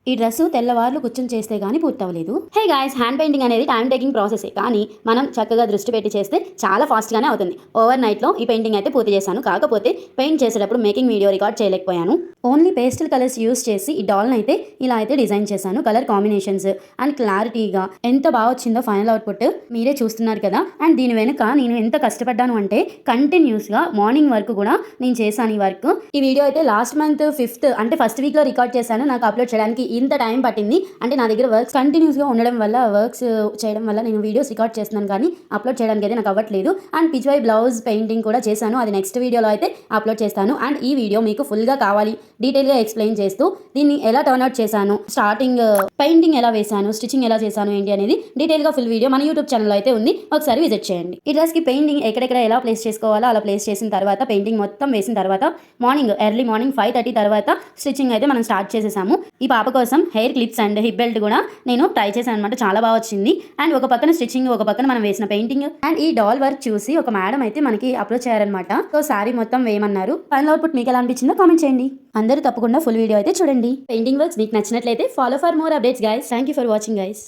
ఈ డ్రెస్ తెల్లవార్లు కూర్చొని చేస్తే గానీ పూర్తవలేదు. హే గాయ్స్, హ్యాండ్ పెయింటింగ్ అనేది టైం టేకింగ్ ప్రాసెసే, కానీ మనం చక్కగా దృష్టి పెట్టి చేస్తే చాలా ఫాస్ట్గానే అవుతుంది. ఓవర్ నైట్లో ఈ పెయింటింగ్ అయితే పూర్తి చేశాను. కాకపోతే పెయింట్ చేసేటప్పుడు మేకింగ్ వీడియో రికార్డ్ చేయలేకపోయాను. ఓన్లీ పేస్టల్ కలర్స్ యూస్ చేసి ఈ డాల్ని అయితే ఇలా అయితే డిజైన్ చేశాను. కలర్ కాంబినేషన్స్ అండ్ క్లారిటీగా ఎంత బాగా వచ్చిందో ఫైనల్ అవుట్పుట్ మీరే చూస్తున్నారు కదా. అండ్ దీని వెనుక నేను ఎంత కష్టపడ్డాను అంటే కంటిన్యూస్గా మార్నింగ్ వరకు కూడా నేను చేశాను ఈ వర్క్. ఈ వీడియో అయితే లాస్ట్ మంత్ 5th అంటే ఫస్ట్ వీక్లో రికార్డ్ చేశాను. నాకు అప్లోడ్ చేయడానికి ఇంత టైం పట్టింది. అంటే నా దగ్గర వర్క్స్ కంటిన్యూస్గా ఉండడం వల్ల, వర్క్స్ చేయడం వల్ల నేను వీడియోస్ రికార్డ్ చేస్తున్నాను కానీ అప్లోడ్ చేయడానికి అయితే నాకు అవ్వట్లేదు. అండ్ పిచ్వై బ్లౌజ్ పెయింటింగ్ కూడా చేశాను. అది నెక్స్ట్ వీడియోలో అయితే అప్లోడ్ చేస్తాను. అండ్ ఈ వీడియో మీకు ఫుల్గా కావాలి, డీటెయిల్గా ఎక్స్ప్లెయిన్ చేస్తూ దీన్ని ఎలా టర్న్అవుట్ చేశాను, స్టార్టింగ్ పెయింటింగ్ ఎలా వేశాను, స్టిచ్చింగ్ ఎలా చేశాను ఏంటి అనేది డీటెయిల్గా ఫుల్ వీడియో మన యూట్యూబ్ ఛానల్లో అయితే ఉంది. ఒకసారి విజిట్ చేయండి. ఈ డ్రెస్కి పెయింటింగ్ ఎక్కడెక్కడ ఎలా ప్లేస్ చేసుకోవాలో అలా ప్లేస్ చేసిన తర్వాత, పెయింటింగ్ మొత్తం వేసిన తర్వాత ఎర్లీ మార్నింగ్ 5:30 తర్వాత స్టిచ్చింగ్ అయితే మనం స్టార్ట్ చేసేసాము. ఈ పాప కోసం hair clips and hip belt కూడా నేను ట్రై చేశాను అనమాట. చాలా బాగా వచ్చింది. అండ్ ఒక పక్కన స్టిచ్చింగ్, ఒక పక్కన మనం వేసిన పెయింటింగ్. అండ్ ఈ డాల్ వర్క్ చూసి ఒక మేడం అయితే మనకి అప్లోడ్ చేయారనమాట. సో శారీ మొత్తం వేయమన్నారు. ఫైనల్ అవుట్పుట్ మీకు ఎలా అనిపించిందో కామెంట్ చేయండి. అందరూ తప్పకుండా ఫుల్ వీడియో అయితే చూడండి. పెయింటింగ్ వర్క్స్ మీకు నచ్చినట్లయితే follow for more updates guys. Thank you for watching guys.